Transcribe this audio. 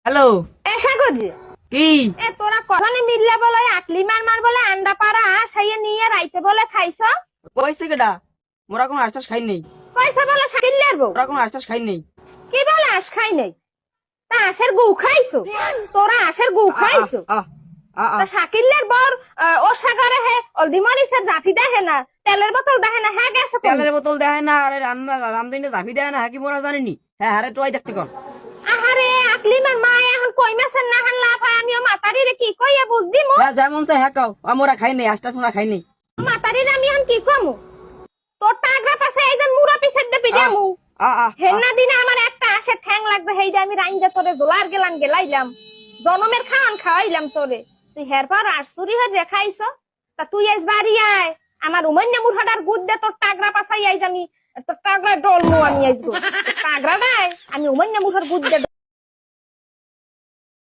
Hello এসা করছি কি এ তোরা কখনই মিললে বলে আকলি মার বলে আন্ডা পাড়া সাইয়ে নিয়ে রাইতে বলে খাইছ কইছে কেডা? মোরা কোনো আশ্বাস খাই নেই। পয়সা বলে সাকিল্লের বউ মোরা কোনো আশ্বাস খাই নেই। কি বলে আস খাই নাই তা আশের গু খাইছো তোরা আশের গু খাইছো তা শাকিল্লের বর ও সাগরে হে অলদি মরিসের জাফি দেখে না তেলের বোতল দেখে না হ্যাঁ গেছে তেলের বোতল দেয় না, আরে রান্না রান্ধইনে জাফি দেয় না, কি মোরা জানিনি? হ্যাঁ আরে তুই দেখতে কর। আহারে আকলি মার মা এখন কই মাছের না হান লাফা আমিও মাতারিরে কি কইয়া বুঝদি মো হ্যাঁ যেমন চাই হ্যাঁ কাও, মোরা খাই নেই, আশ্বাস মোরা খাই নেই। মাতারিরে আমি এখন কি কমু তোর টাগরা পাশে এইজন মুরা পিছের দে পিজামু হেন্না দিনে আমার একটা আসে ঠ্যাং লাগবে হেইডা আমি রাইন্দা তোরে জোলার গেলাইলাম জনমের খাওয়ান খাওয়াইলাম তোরে তুই হেরপর আশুরি হয়ে খাইছ তা তুই আজ বাড়ি আয় আমার উমান্য মুরহাদার গুদ দে তোর টাগরা পাশাই আইজ আমি তোর টাগরা ডলমু আমি আইজ টাগরা দেয় আমি উমান্য মুরহার গুদ দে